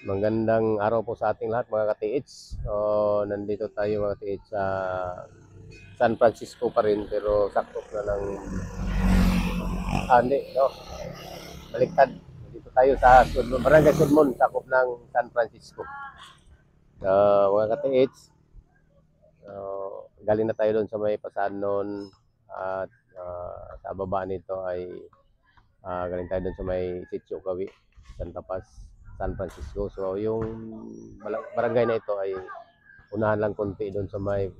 Magandang araw po sa ating lahat mga ka-TH. Nandito tayo mga ka-TH sa San Francisco pa rin pero sakop na ng hindi, no? Baliktad. Dito tayo sa Barangay Sudmon, sakop ng San Francisco. Mga ka-TH, galing na tayo doon sa may Pasan noon at sa baba nito ay galing tayo doon sa may Sitio Kawi, Santa Paz, San Francisco. So yung barangay na ito ay unahan lang konti doon sa may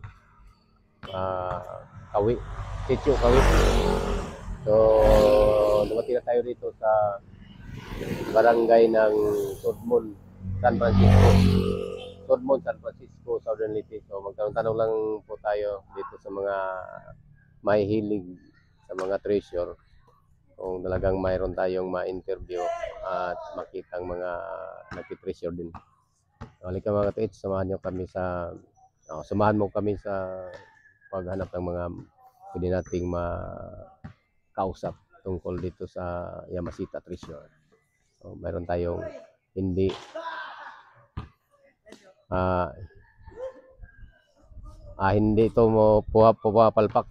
Kawi, Sitio Kawi. So dumating na tayo dito sa barangay ng Sudmon, San Francisco. Sudmon, San Francisco, Southern Leyte. So magtanong-tanong lang po tayo dito sa mga may hilig sa mga treasure kung talagang mayroon tayong ma-interview at makitang mga nagti-treasure din. Halika mga ka-TH, samahan mo kami sa paghanap ng mga pwede nating makausap tungkol dito sa Yamashita treasure. So, mayroon tayong hindi hindi ito mo puwapalpak.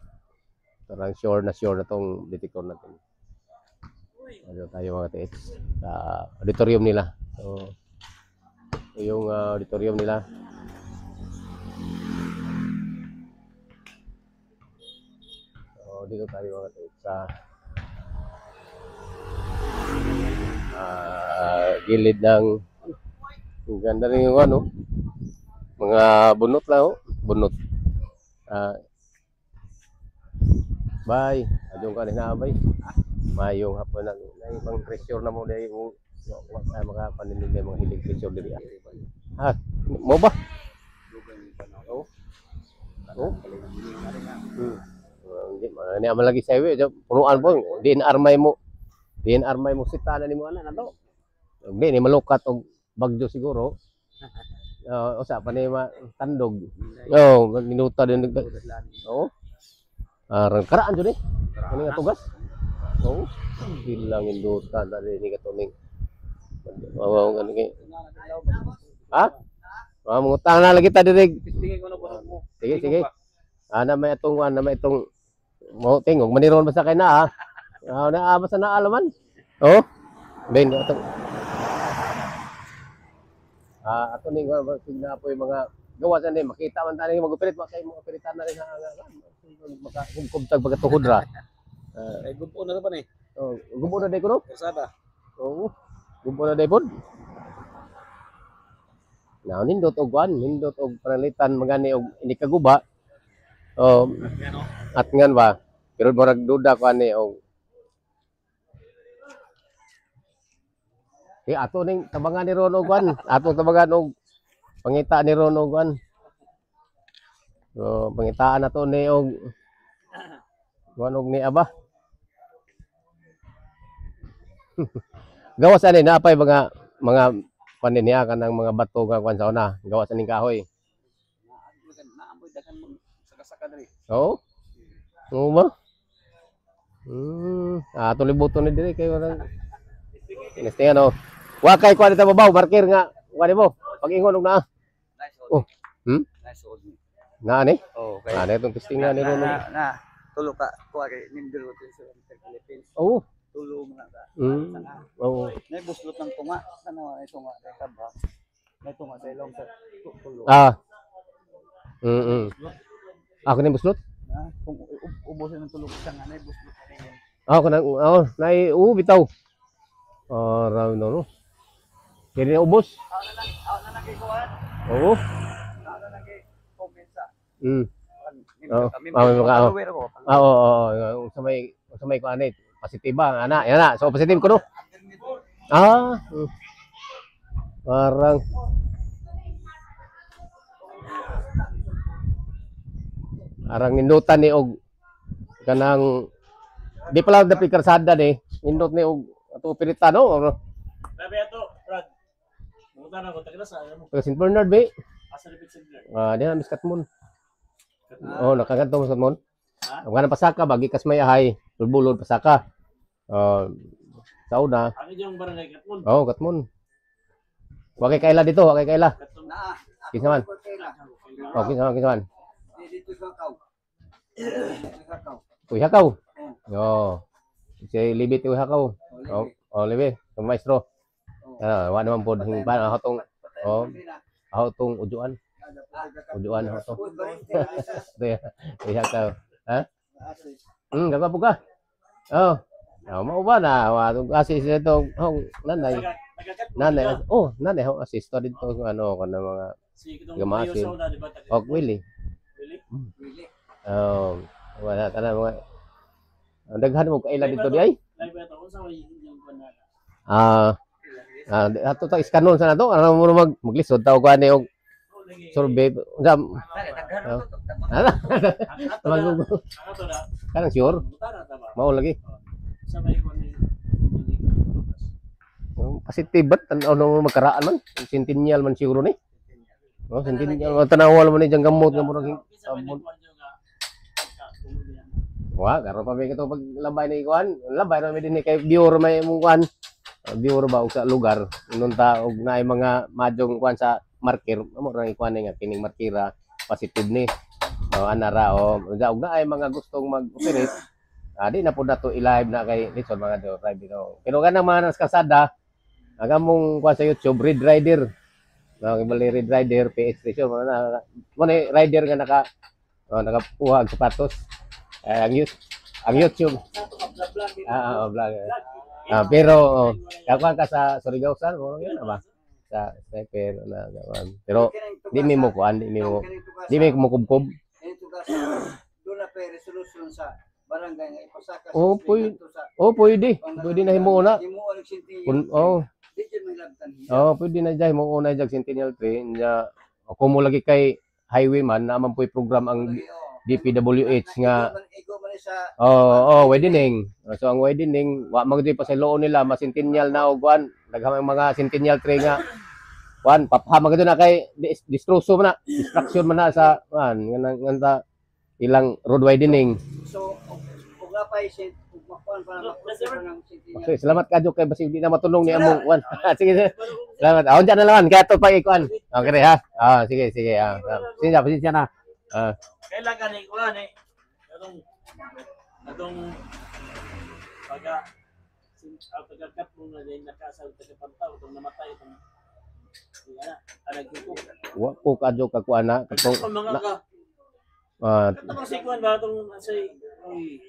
Parang sure na tong detector natin. Ano tayo mga TH sa auditorium nila. So yung auditorium nila. So dito tayo mga TH sa gilid ng ganda rin yung ano, mga bunot lang, bunot. Bye, adong ka na bay. Mayong hapon na ibang treasure na mo dahil mo mga paninigay mga hilig treasure diri. Mo ba? Oo. Oo. Hindi man ni lagi sa iwi, punuan po. Diin armay mo sita na nimo ana nato. Hindi ni malukat og bagyo siguro. Usa pa ni tandog. Minuta din. Oo. Karaan jud ni. Kani nga tugas. Oo. Bilang induta dali ni katuning. Wow, gani. Mangutang na lagi ta diri. Sige. Na may itong mo tingog maniron basta kay na basta na alaman. Ben ato. Ato ning signa po yung mga gawa sa ni makita man tani mag-operate ba kay mo operatan na rin makahugkog pagkatuhod ra. Ay gupo na ba ni? Gubo na day ko no? Persada. Oo. Gubo na day pod. Nindot og panalitan magani og hindi kaguba. At ngan ba? Pero murag duda ko ani og ato ning tabangan ni Ron og atong tabangan og pangita ni Ron og So pangitaan nato ni og ni aba. Gawas ani naapay mga paniniya kanang mga bato nga kwan sa una. Gawas aning kahoy. Naamoy daghan mo saka-saka diri. Oo. Oo ba? Ato libuton ni diri kay orang Nestingan o. Wa kay kuan ta babaw marker nga kuan mo. Pag-ingon og naa. Nice old me. Na ni? Okay. Itong testingan ni Ron. Na tulo ka kuha kay Nindel sa Philippines. Oo. Tulo mga ka. Oo. Nay buslot ng tunga. Ano ay tunga kay kaba. May tunga sa ilong sa tulo. Ako ni buslot? Kung ubusin ng tulo sa nga nay buslot rin. Nay bitaw. Raw no. Kini ubos. Na nagikuan. Oo. Na nag-comment sa. Sa may kuan ni positiba ana. Yan na. So positive ko no. Parang nindutan ni og kanang di pala dapat karsada ni nindot ni og ato piritano. Sabi ato, Brad. Munta na ko taga sa ano. Taga St. Bernard be. Asa repeat center. Di na miskat mon. Nakaganto mo sa mon. Ang ganang pasaka bagi kas may ahay, bulbulod pasaka. Sa una. Ano yung barangay Katmon? Katmon. Wa kay kaila dito, wa kay kaila. Naa. Kinsaman? Oh, kinsaman. Dito sa kaw. Sa kaw. Uy, hakaw. Oh. Si libit uy hakaw. Oh, oh libi, ang maestro. Wa naman pod hing pa hatong oh, hatong ujuan. Ujuan hato. Uy hakaw. Ha? Gaba po ka. Oh. Mao ba na wa assist dito nanay. Nanay. Oh, nanay ho assist to dito ano kana mga gamasin. Oh, Willie. Oh, wala tanan mga daghan mo kaila dito di ay. Ato ta iskanon sa nato ano mo maglisod taw ko ani og survey. Jam. Kanang sure. Mao lagi. Positive bat ano magkaraan man centennial man siguro ni. Oh, centennial tanawal man ni jang gamot nga murag sabon. Wa karon pa may kito pag labay ni kuan, labay ra mi dinhi kay viewer may mong kuan. Viewer ba og sa lugar inunta og naay mga majong kuan sa marker amo ra ikuan nga kining markira positive ni. Anara og naay mga gustong mag-operate. Di na po na to i-live na kay Lison mga drive dito. Pero kanang mga nas kasada, agamong kuha sa YouTube, Red Rider. Ibali Red Rider, PH Station. Muna rider nga nakapuha ang sapatos. Ang YouTube. Vlog. Pero, kakuha ka sa Surigao Sal, yun na ba? Sa sniper na gawan. Pero, di mi mo kuhan, di mi mo kubkob. Ito ka doon na pa resolution sa barangay nga ipasaka sa pwede. Pwede na himuuna. himuon og di jud may labtan. Pwede na dyan himuuna jag Centennial 3 nya kung mo lagi kay highwayman naman po'y program ang DPWH nga Igo man sa widening. So ang widening wa magdi pa sa loo nila ma Centennial na og kuan daghang mga Centennial 3 nga kuan papahama gid na kay distruction man na destruction man na sa kuan nga ilang road widening. So ug pay makuan pa ng city. Okay, salamat kadyo kay basig di na matulong ni among kuan. Sige. Salamat. Aon dyan na lang kaya to pa ikuan. Okay ha. Sige. Pasensya na. Kailangan ni kuan atong pagkat mo na din nakasal sa pantaw itong namatay itong Wa ko kadyo ka kuan na katong Tapos si Kuan ba itong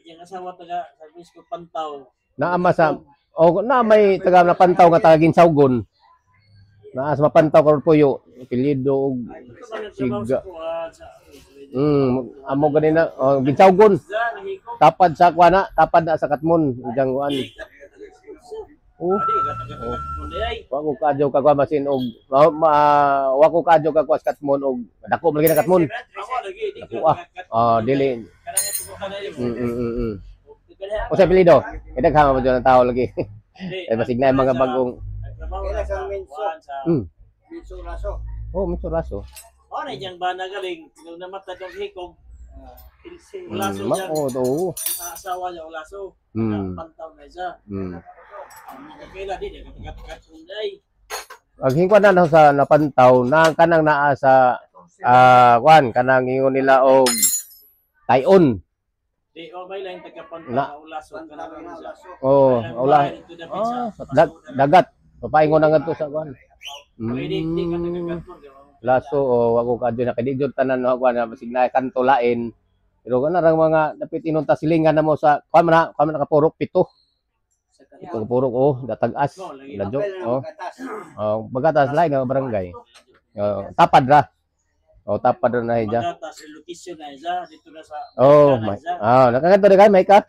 yung asawa taga sa Misco Pantaw. naama sa na may taga na pantaw nga taga Ginsawgon. Naa sa mapantaw karon puyo, apelyido og Siga. Amo ganina Ginsawgon. Tapad sa kuana, tapad na sa Katmon, ijang kuan. Wa ko kadyo ka kuan basin og wa ko kadyo ka kuan sa Katmon og dako lagi na Katmon. Dili. O sa apelyido, daghang mo dyan ang tao lagi. Basig na yung mga bagong Minso raso. Minso raso. Na diyang ba nagaling nung namatay ng hikog. Ulaso dyan. Asawa niya ulaso. Pantaw na siya. Kailan din katikat sunday. Ang hingkwan na sa napantaw na kanang naa sa kuan kanang ingon nila og tayon. Di may lain taga-pantaw ulaso kanang siya. Dagat. Papaingon na ngadto sa kuan. Laso wa ko kadyo na kay di tanan no kuan na basig na kanto lain. Pero kana rang mga dapit inunta silingan na mo sa kuan man nakapurok pito. Itong purok datag-as. Ladyo. Bagatas lain nga barangay. Tapad ra. Tapad ra na hiya. Bagatas location na hiya dito na sa nakakanto na kay may ka.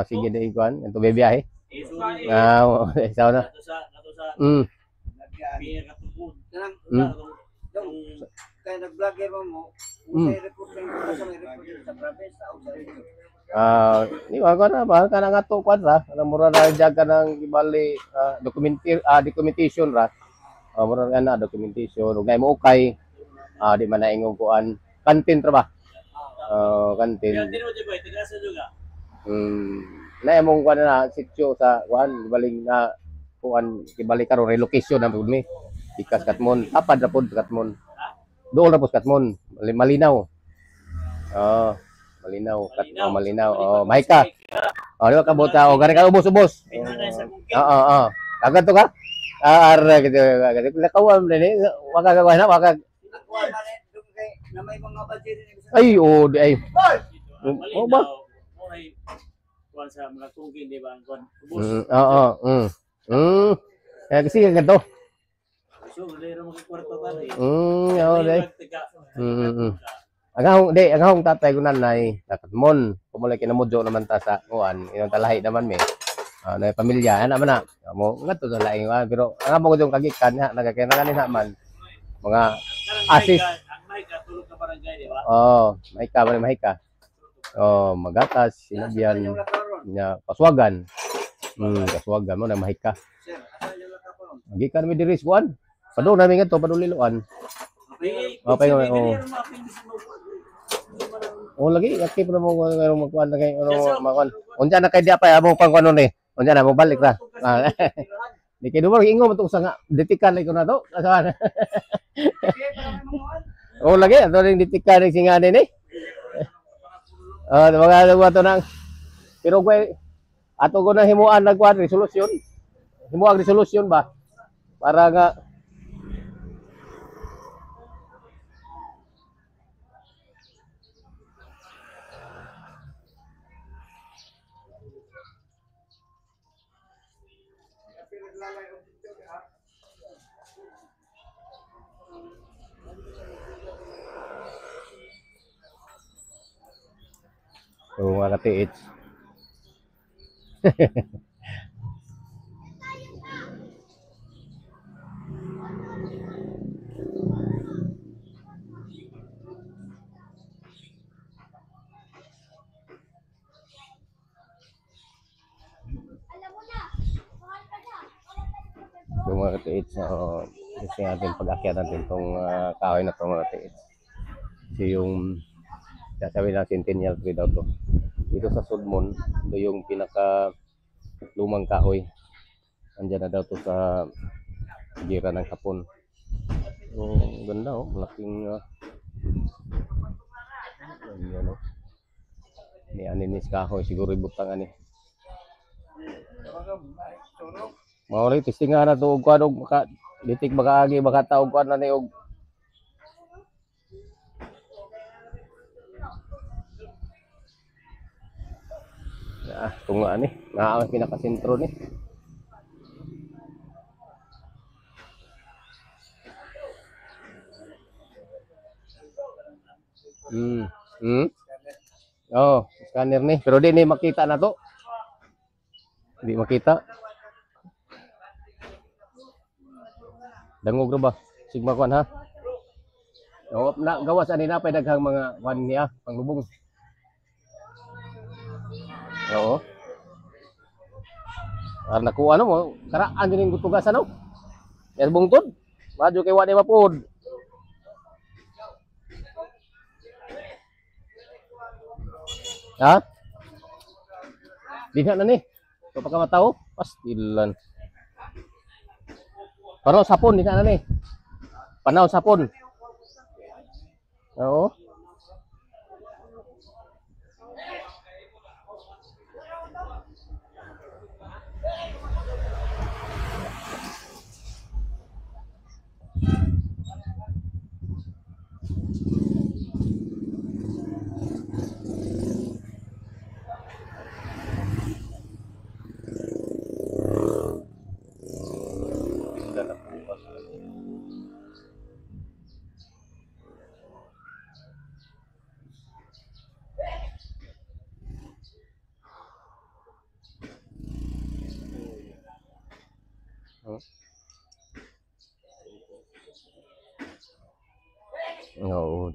Sige na ikuan, ito bibiyahe. Isaw na. Kaya nag-vlogger mo, may report sa province o sa region. Ni wa na ba kana nga to kwan ra, mura na jag kanang ibali documentation ra. Mura na documentation ug nay mo okay. Di man na ingong kuan. Kantin ra ba? Kantin. Na imong kuan na sitio sa kuan baling na kuan kibalik karon relocation na pud mi. Ikas Katmon, tapad ra pud Katmon. Doon ra pud Katmon, malinaw. Oh, malinaw, Katmon malinaw. Oh, mahika. Oh, di ba kabota o gani ka ubos-ubos. Oo, oo. Agad to ka? Ara gitu. Nakawam din eh. Waka ka na, waka. Nakuha na rin, doon kay, na may mga budget rin. Ay, oh, di ay. Oh ba? Ay, kuan sa mga tungkin, di ba? Ang kuan. Ubos. Oo, kasi ganito. So, lero mo kwarto ta ni. Oo, di. Ang tatay ko nanay, Katmon. Kumulay kinamudyo naman ta sa kuan, yung talahi naman mi. Na pamilya ana man na. Mo ngadto sa laing pero ang amo ko yung kagikan ha nagakena ha man. Mga assist. Ang may katulog ka barangay, di ba? Mahika ba mahika. Magatas, sinabihan nya paswagan. Paswagan mo na mahika. Sir, asa yung lakaparon? Gikan mi diri kuan. Padung nami ngadto paduliloan. Okay, lagi aktif na mo magkuan na kay magkuan. Unsa na kay di pa amo pang kuno ni. Unsa na mo balik ra. Di kay dumo ingon mo to sa nga detikan lagi ko na to. Asahan. Lagi ato ring detikan ring singane ni. Mga to nang pero ko ato ko na himuan nagkuan resolusyon. Himuang resolusyon ba? Para nga mga katiit. Yung mga katiit kasi natin pag-akyat natin itong kahoy na itong mga katiit. Kasi yung sasabihin ng Centennial Tree daw to. Dito sa Sudmon, ito yung pinaka lumang kahoy. Andyan na daw to sa gira ng Hapon. Ganda malaking ano. Ni aninis kahoy siguro ibutang ani. Mao ri testingan na to og kuan og maka litik makaagi baka taog kuan na ni og tunga ni naa ang pinakasentro ni. Scanner ni pero di ni makita na to. Di makita. Dangog ra ba? Sigma kuan ha. Na gawas ani na pay daghang mga kuan niya panglubong. Oo. Nakuha ano mo, karaan din yung tugas ano? Yan bungtod. Madyo kay wadi mapod. Ha? Dinha na ni. So pagka matao, pastilan. Pero sapon dinha na ni. Panaw sapon. Oo. Oo.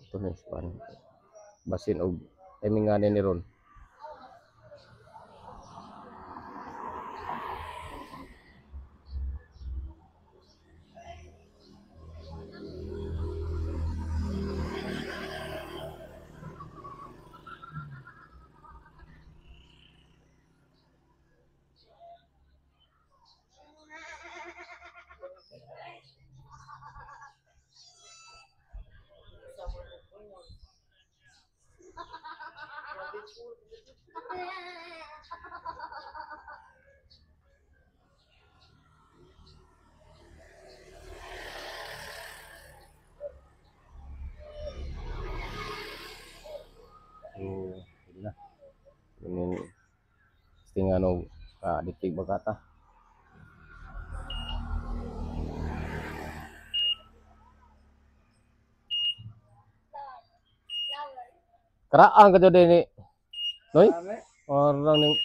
Ito na ispan. Basin og timinganin ni ron. nga no ditig bagata. Karaan ka din ni Noy? Dami. Orang ning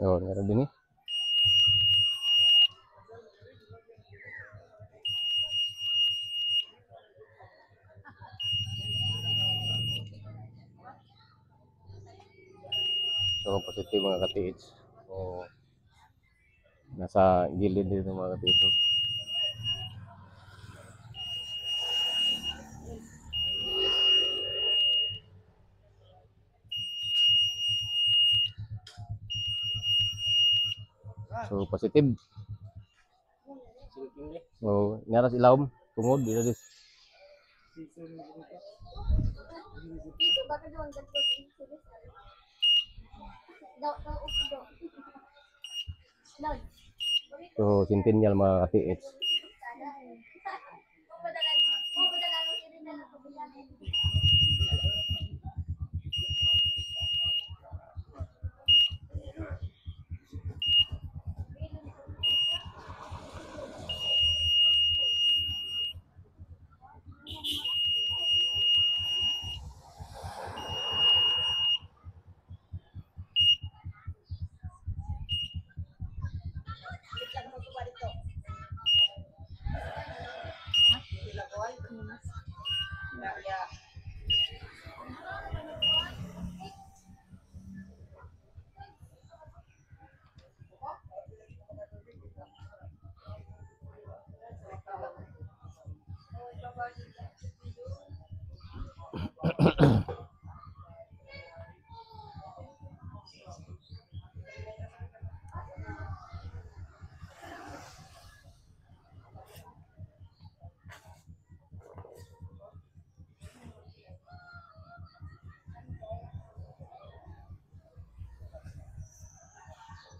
oh, meron din eh. So, positive mga ka-TH. So, nasa gilid dito mga ka-TH. So, positive. So, naras ilawom. Tungod, dito dis. Dito bakit doon ganito yung daw. So, centennial mga ka-TH.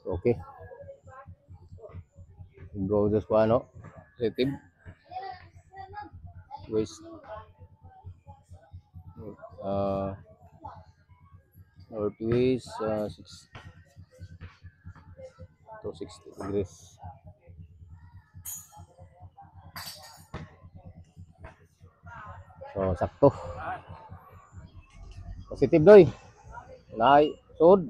Okay. Go just ano, positive. Waste. Northwest 6 to 60 degrees. So, sakto. Positive doy. Nay, sud.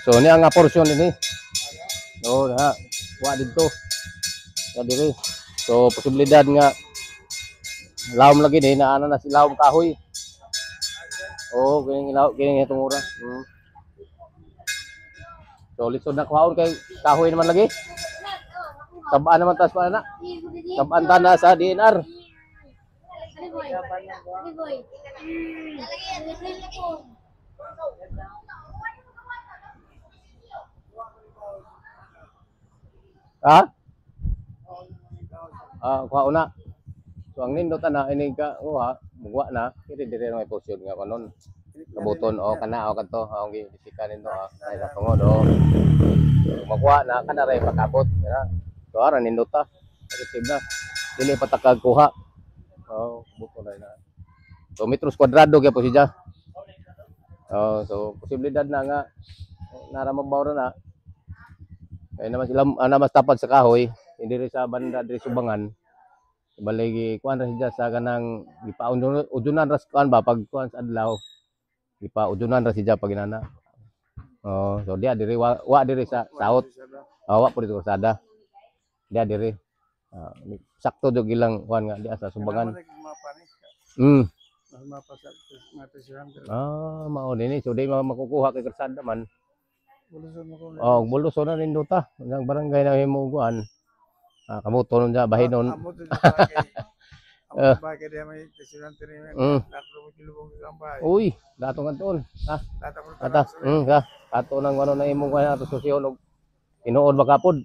So, ni ang portion ini. Oh, ha. Wa dito. Ya diri. So, posibilidad nga lawom lagi din na ano na si lawom kahoy. Oh, kini itong ura. So, lisod na kuhaon kay kahoy naman lagi. Sabaan naman tas pa na. Sabaan ta na sa DNR. Ha? Kuha na. So ang nindot na ini ka kuha, mugwa na, dire may portion nga kanon. Kabuton o kana o kadto, ang gisikan nito ay katungod o. Magwa na kana ray pakabot, ya. So ara nindot ta. Positive na. Dili pa takag kuha. Oh, buto na. So metros kwadrado gyud po siya. Oh, so posibilidad na nga nara mabaw na. Kaya naman sila naman tapad sa kahoy, hindi rin sa banda diri Subangan. Baligi kuan ra siya sa kanang gipaudunan ras kuan ba pag kuan sa adlaw. Gipaudunan ra siya pag inana. Oh, so dia diri wa diri sa south. Wa po dito sa dia diri. Sakto jud ilang kuan nga dia sa Subangan. Mm. Mao dinhi so di makukuha kay karsada man. Oh, bulusod na nindo ta. Ang barangay na himuguan. Kamuto nun dyan, bahinon. Uy, dato nga doon. Kata, kato nang ano na imong kaya, to susiyon, tinuod makapod.